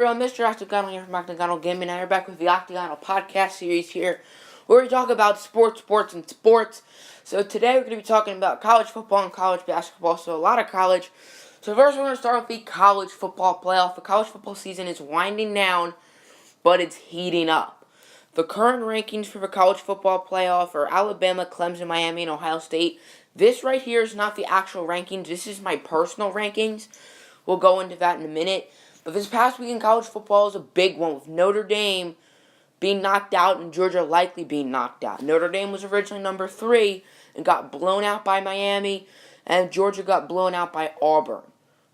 Everyone, Mr. Octogonal here from Octogonal Gaming, and we're back with the Octogonal podcast series here, where we talk about sports. So today we're going to be talking about college football and college basketball, so a lot of college. So first we're going to start with the college football playoff. The college football season is winding down, but it's heating up. The current rankings for the college football playoff are Alabama, Clemson, Miami, and Ohio State. This right here is not the actual rankings. This is my personal rankings. We'll go into that in a minute. But this past week in college football is a big one, with Notre Dame being knocked out and Georgia likely being knocked out. Notre Dame was originally number 3 and got blown out by Miami, and Georgia got blown out by Auburn.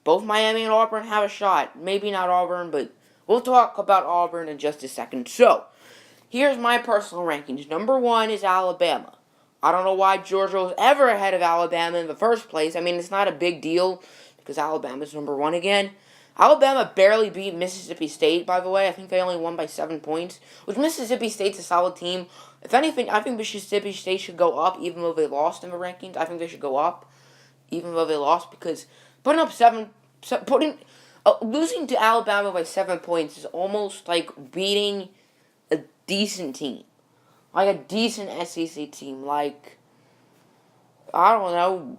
Both Miami and Auburn have a shot. Maybe not Auburn, but we'll talk about Auburn in just a second. So, here's my personal rankings. Number 1 is Alabama. I don't know why Georgia was ever ahead of Alabama in the first place. I mean, it's not a big deal because Alabama's number 1 again. Alabama barely beat Mississippi State, by the way. I think they only won by 7 points, which Mississippi State's a solid team. If anything, I think Mississippi State should go up, even though they lost in the rankings. I think they should go up, even though they lost, because losing to Alabama by 7 points is almost like beating a decent team, like a decent SEC team. Like, I don't know,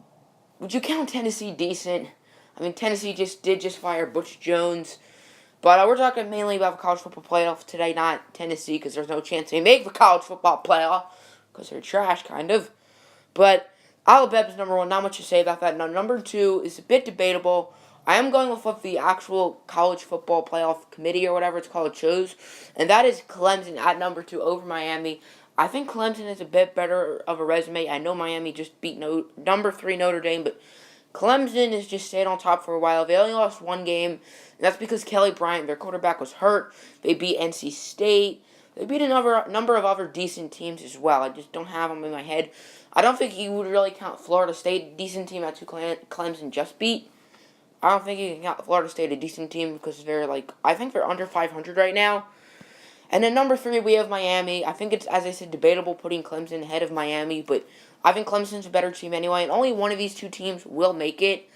would you count Tennessee decent? I mean, Tennessee did fire Butch Jones. But we're talking mainly about the college football playoff today, not Tennessee, because there's no chance they make the college football playoff, because they're trash, kind of. But Alabama's number 1, not much to say about that. Now, number 2 is a bit debatable. I am going with what the actual college football playoff committee, or whatever it's called, chose. And that is Clemson at number 2 over Miami. I think Clemson is a bit better of a resume. I know Miami just beat number 3 Notre Dame, but Clemson has just stayed on top for a while. They only lost 1 game, and that's because Kelly Bryant, their quarterback, was hurt. They beat NC State. They beat a number of other decent teams as well. I just don't have them in my head. I don't think you would really count Florida State a decent team. That's who Clemson just beat. I don't think you can count Florida State a decent team because I think they're under 500 right now. And then number 3, we have Miami. I think it's, as I said, debatable putting Clemson ahead of Miami, but I think Clemson's a better team anyway, and only one of these 2 teams will make it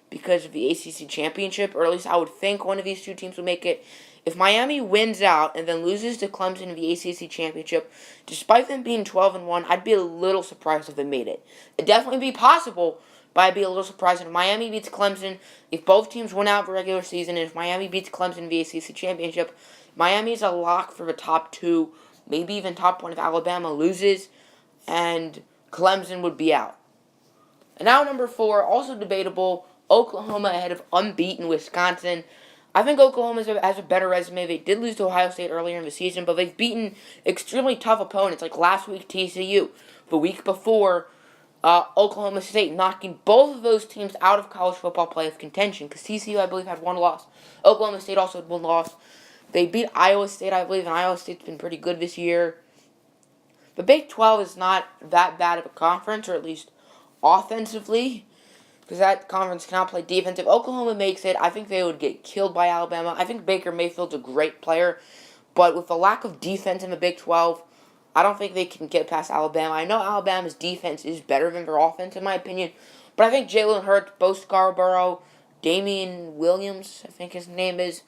because of the ACC championship, or at least I would think one of these 2 teams will make it. If Miami wins out and then loses to Clemson in the ACC championship, despite them being 12-1, I'd be a little surprised if they made it. It'd definitely be possible, but I'd be a little surprised if Miami beats Clemson. If both teams win out the regular season, and if Miami beats Clemson in the ACC championship, Miami's a lock for the top 2, maybe even top 1 if Alabama loses, and Clemson would be out. And now number 4, also debatable, Oklahoma ahead of unbeaten Wisconsin. I think Oklahoma has a better resume. They did lose to Ohio State earlier in the season, but they've beaten extremely tough opponents, like last week TCU, the week before Oklahoma State, knocking both of those teams out of college football playoff contention, because TCU, I believe, had 1 loss. Oklahoma State also had 1 loss. They beat Iowa State, I believe, and Iowa State's been pretty good this year. The Big 12 is not that bad of a conference, or at least offensively, because that conference cannot play defense. If Oklahoma makes it, I think they would get killed by Alabama. I think Baker Mayfield's a great player, but with the lack of defense in the Big 12, I don't think they can get past Alabama. I know Alabama's defense is better than their offense, in my opinion, but I think Jalen Hurts, Bo Scarborough, Damian Williams, I think his name is,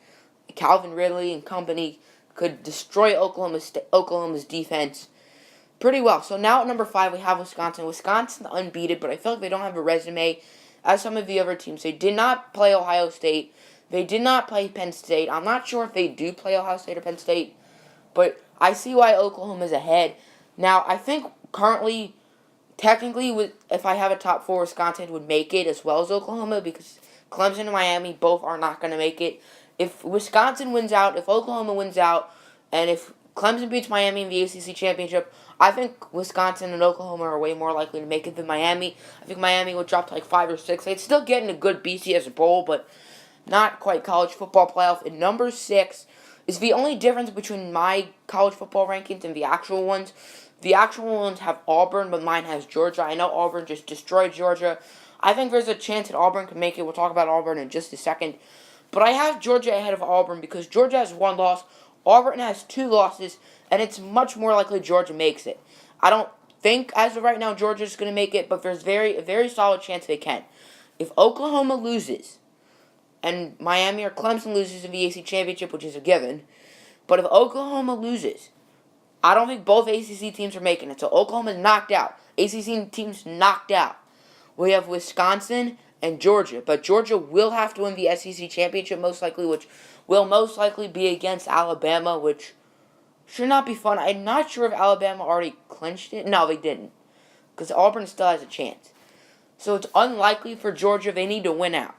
Calvin Ridley and company could destroy Oklahoma's defense pretty well. So now at number 5, we have Wisconsin. Wisconsin unbeaten, but I feel like they don't have a resume as some of the other teams. They did not play Ohio State. They did not play Penn State. I'm not sure if they do play Ohio State or Penn State, but I see why Oklahoma's ahead. Now, I think currently, technically, if I have a top 4, Wisconsin would make it as well as Oklahoma, because Clemson and Miami both are not going to make it. If Wisconsin wins out, if Oklahoma wins out, and if Clemson beats Miami in the ACC championship, I think Wisconsin and Oklahoma are way more likely to make it than Miami. I think Miami would drop to like 5 or 6. They'd still get in a good BCS bowl, but not quite college football playoff. And number 6 is the only difference between my college football rankings and the actual ones. The actual ones have Auburn, but mine has Georgia. I know Auburn just destroyed Georgia. I think there's a chance that Auburn can make it. We'll talk about Auburn in just a second. But I have Georgia ahead of Auburn because Georgia has 1 loss, Auburn has 2 losses, and it's much more likely Georgia makes it. I don't think, as of right now, Georgia's going to make it, but there's a very solid chance they can. If Oklahoma loses, and Miami or Clemson loses in the ACC championship, which is a given. But if Oklahoma loses, I don't think both ACC teams are making it. So Oklahoma's knocked out. ACC teams knocked out. We have Wisconsin and Georgia. But Georgia will have to win the SEC championship most likely, which will most likely be against Alabama, which should not be fun. I'm not sure if Alabama already clinched it. No, they didn't. Because Auburn still has a chance. So it's unlikely for Georgia. They need to win out.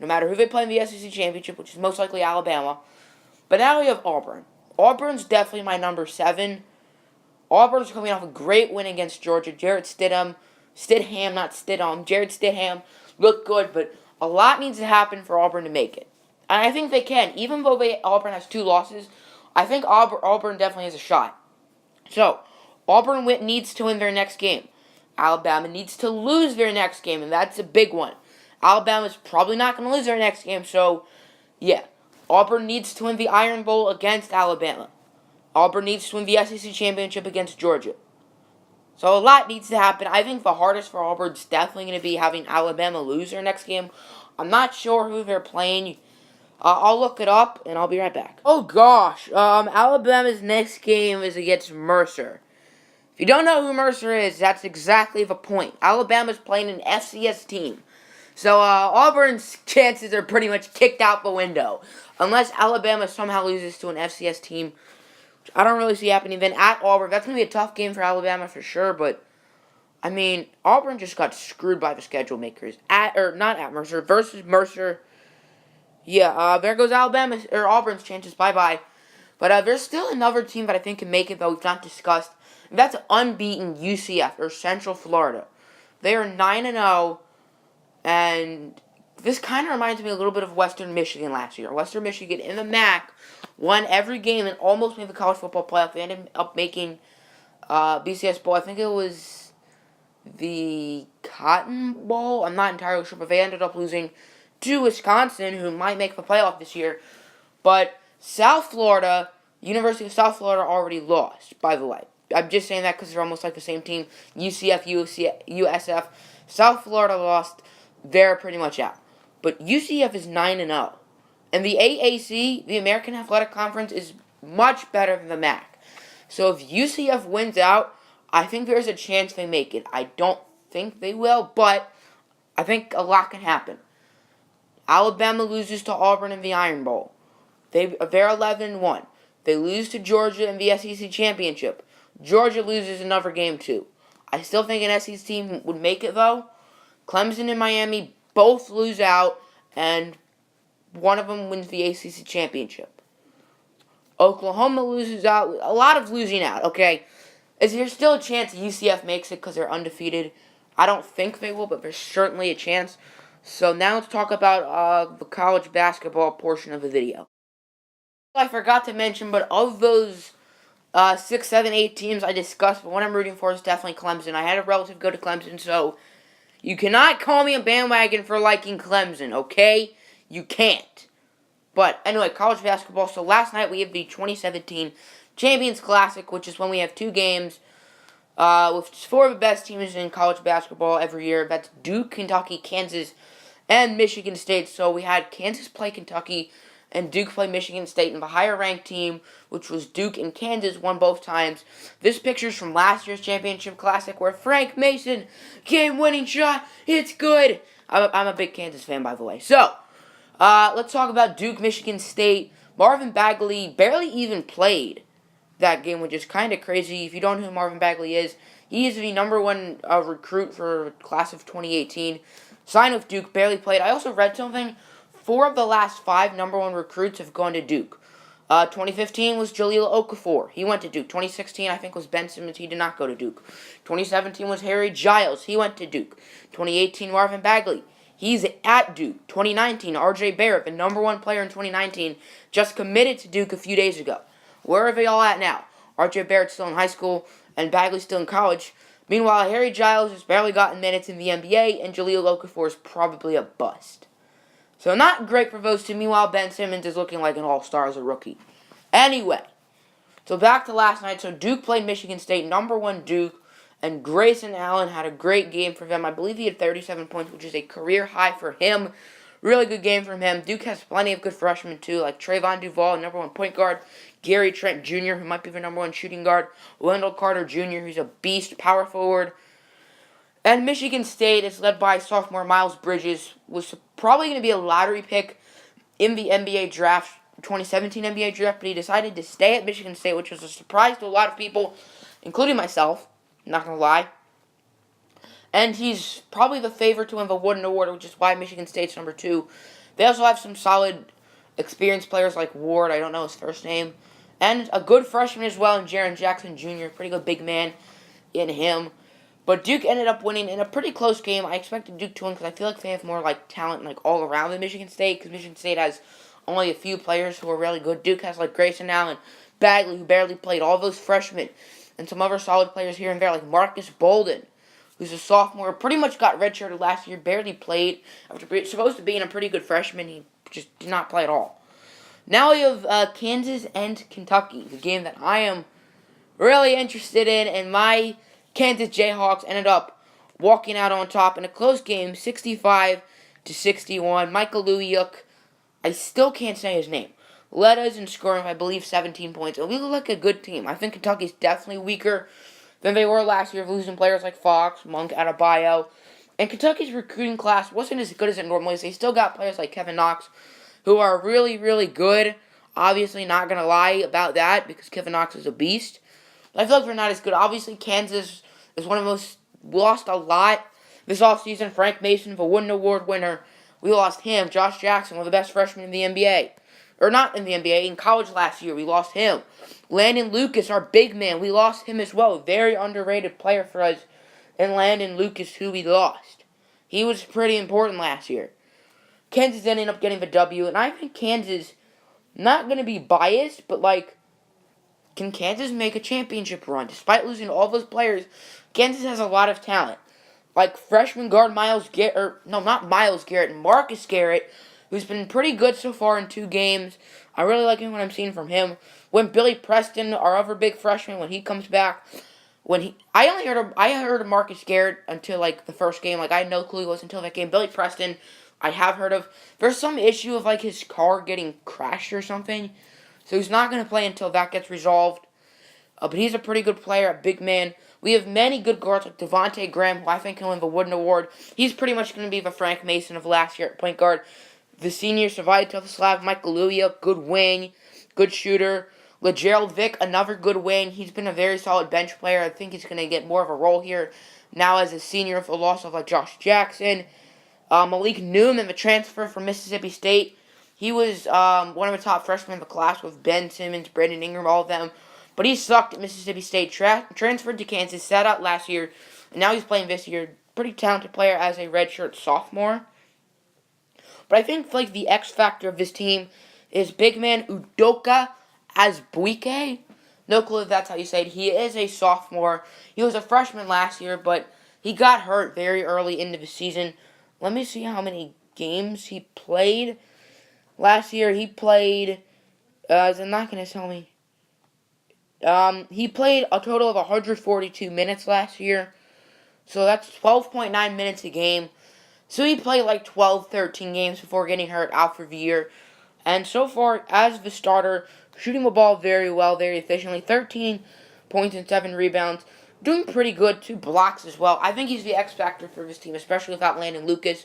No matter who they play in the SEC championship, which is most likely Alabama. But now we have Auburn. Auburn's definitely my number 7. Auburn's coming off a great win against Georgia. Jared Stidham looked good, but a lot needs to happen for Auburn to make it. And I think they can. Even though Auburn has 2 losses, I think Auburn definitely has a shot. So, Auburn needs to win their next game. Alabama needs to lose their next game, and that's a big one. Alabama's probably not going to lose their next game, so, yeah. Auburn needs to win the Iron Bowl against Alabama. Auburn needs to win the SEC championship against Georgia. So a lot needs to happen. I think the hardest for Auburn is definitely going to be having Alabama lose their next game. I'm not sure who they're playing. I'll look it up, and I'll be right back. Oh, gosh. Alabama's next game is against Mercer. If you don't know who Mercer is, that's exactly the point. Alabama's playing an FCS team. So Auburn's chances are pretty much kicked out the window. Unless Alabama somehow loses to an FCS team, which I don't really see happening. Then at Auburn, that's going to be a tough game for Alabama for sure. But, I mean, Auburn just got screwed by the schedule makers. Not at Mercer, versus Mercer. Yeah, there goes Auburn's chances. Bye-bye. But there's still another team that I think can make it that we've not discussed. And that's unbeaten UCF, or Central Florida. They are 9-0. And this kind of reminds me a little bit of Western Michigan last year. Western Michigan in the MAC won every game and almost made the college football playoff. They ended up making BCS Bowl. I think it was the Cotton Bowl. I'm not entirely sure, but they ended up losing to Wisconsin, who might make the playoff this year. But South Florida, University of South Florida already lost, by the way. I'm just saying that because they're almost like the same team. UCF, USF. South Florida lost. They're pretty much out. But UCF is 9-0. And the AAC, the American Athletic Conference, is much better than the MAC. So if UCF wins out, I think there's a chance they make it. I don't think they will, but I think a lot can happen. Alabama loses to Auburn in the Iron Bowl. They're 11-1. They lose to Georgia in the SEC Championship. Georgia loses another game too. I still think an SEC team would make it though. Clemson and Miami both lose out, and one of them wins the ACC championship. Oklahoma loses out. A lot of losing out, okay? Is there still a chance UCF makes it because they're undefeated? I don't think they will, but there's certainly a chance. So now let's talk about the college basketball portion of the video. I forgot to mention, but of those 6, 7, 8 teams I discussed, the one I'm rooting for is definitely Clemson. I had a relative go to Clemson, so you cannot call me a bandwagon for liking Clemson, okay? You can't. But anyway, college basketball. So last night we have the 2017 Champions Classic, which is when we have 2 games with 4 of the best teams in college basketball every year. That's Duke, Kentucky, Kansas, and Michigan State. So we had Kansas play Kentucky and Duke play Michigan State, and the higher-ranked team, which was Duke and Kansas, won both times. This picture's from last year's Championship Classic, where Frank Mason, game-winning shot, it's good. I'm a big Kansas fan, by the way. So, let's talk about Duke, Michigan State. Marvin Bagley barely even played that game, which is kind of crazy. If you don't know who Marvin Bagley is, he is the number 1 recruit for class of 2018. Signed with Duke, barely played. I also read something. 4 of the last 5 number 1 recruits have gone to Duke. 2015 was Jahlil Okafor. He went to Duke. 2016, I think, was Ben Simmons. He did not go to Duke. 2017 was Harry Giles. He went to Duke. 2018, Marvin Bagley. He's at Duke. 2019, R.J. Barrett, the number 1 player in 2019, just committed to Duke a few days ago. Where are they all at now? R.J. Barrett's still in high school, and Bagley's still in college. Meanwhile, Harry Giles has barely gotten minutes in the NBA, and Jahlil Okafor is probably a bust. So not great for those two. Meanwhile, Ben Simmons is looking like an all-star as a rookie. Anyway, so back to last night. So Duke played Michigan State, number 1 Duke, and Grayson Allen had a great game for them. I believe he had 37 points, which is a career high for him. Really good game from him. Duke has plenty of good freshmen, too, like Trayvon Duval, number one point guard. Gary Trent Jr., who might be the number one shooting guard. Wendell Carter Jr., who's a beast, power forward. And Michigan State is led by sophomore Miles Bridges, was probably going to be a lottery pick in the NBA draft, 2017 NBA draft, but he decided to stay at Michigan State, which was a surprise to a lot of people, including myself, not going to lie. And he's probably the favorite to win the Wooden Award, which is why Michigan State's number 2. They also have some solid, experienced players like Ward, I don't know his first name, and a good freshman as well in Jaren Jackson Jr., pretty good big man in him. But Duke ended up winning in a pretty close game. I expected Duke to win because I feel like they have more talent all around than Michigan State, because Michigan State has only a few players who are really good. Duke has Grayson Allen, Bagley, who barely played, all those freshmen, and some other solid players here and there like Marcus Bolden, who's a sophomore, pretty much got redshirted last year, barely played. After supposed to being a pretty good freshman, he just did not play at all. Now we have Kansas and Kentucky, the game that I am really interested in, and my Kansas Jayhawks ended up walking out on top in a close game, 65-61. Michael Luyuk, I still can't say his name, led us in scoring, I believe, 17 points. And we look like a good team. I think Kentucky's definitely weaker than they were last year, losing players like Fox, Monk, Adebayo. And Kentucky's recruiting class wasn't as good as it normally is. They still got players like Kevin Knox, who are really, really good. Obviously, not going to lie about that, because Kevin Knox is a beast. But I feel like they're not as good. Obviously, Kansas is one of the most, lost a lot this offseason. Frank Mason, the Wooden Award winner, we lost him. Josh Jackson, one of the best freshmen in the NBA. Or not in the NBA, in college last year, we lost him. Landon Lucas, our big man, we lost him as well. Very underrated player for us. And Landon Lucas, who we lost. He was pretty important last year. Kansas ended up getting the W, and I think Kansas, not going to be biased, but can Kansas make a championship run? Despite losing all those players, Kansas has a lot of talent. Like freshman guard Marcus Garrett, who's been pretty good so far in 2 games. I really like what I'm seeing from him. When Billy Preston, our other big freshman, when he comes back, I heard of Marcus Garrett until the first game. I had no clue he was until that game. Billy Preston, I have heard of. There's some issue of his car getting crashed or something, so he's not going to play until that gets resolved. But he's a pretty good player, a big man. We have many good guards like Devontae Graham, who I think can win the Wooden Award. He's pretty much going to be the Frank Mason of last year at point guard. The senior Savai Tovaslav, Michael Luyuk, good wing, good shooter. LeGerald Vick, another good wing. He's been a very solid bench player. I think he's going to get more of a role here now as a senior with the loss of Josh Jackson. Malik Newman, the transfer from Mississippi State. He was one of the top freshmen in the class with Ben Simmons, Brandon Ingram, all of them. But he sucked at Mississippi State. Transferred to Kansas, sat out last year, and now he's playing this year. Pretty talented player as a redshirt sophomore. But I think the X factor of this team is big man Udoka Azubuike. No clue if that's how you say it. He is a sophomore. He was a freshman last year, but he got hurt very early into the season. Let me see how many games he played. Last year he played, is it not going to tell me? He played a total of 142 minutes last year. So that's 12.9 minutes a game. So he played 12, 13 games before getting hurt out for the year. And so far, as the starter, shooting the ball very well, very efficiently. 13 points and 7 rebounds. Doing pretty good. 2 blocks as well. I think he's the X factor for this team, especially without Landon Lucas.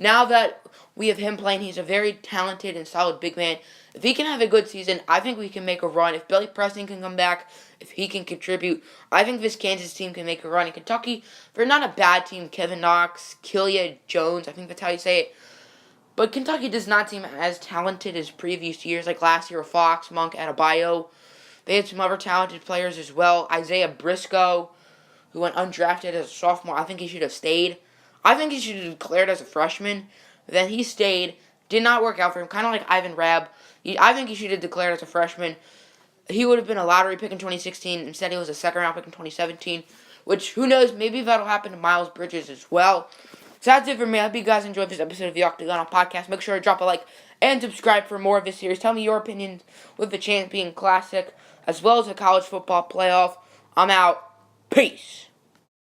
Now that we have him playing, he's a very talented and solid big man. If he can have a good season, I think we can make a run. If Billy Preston can come back, if he can contribute, I think this Kansas team can make a run. In Kentucky, they're not a bad team. Kevin Knox, Killia Jones, I think that's how you say it. But Kentucky does not seem as talented as previous years, like last year with Fox, Monk, Adebayo. They had some other talented players as well. Isaiah Briscoe, who went undrafted as a sophomore. I think he should have stayed. I think he should have declared as a freshman. Then he stayed. Did not work out for him. Kind of like Ivan Rabb. I think he should have declared as a freshman. He would have been a lottery pick in 2016. Instead, he was a second-round pick in 2017. Which, who knows, maybe that'll happen to Miles Bridges as well. So that's it for me. I hope you guys enjoyed this episode of the Octagonal Podcast. Make sure to drop a like and subscribe for more of this series. Tell me your opinions with the Champion Classic, as well as the College Football Playoff. I'm out. Peace.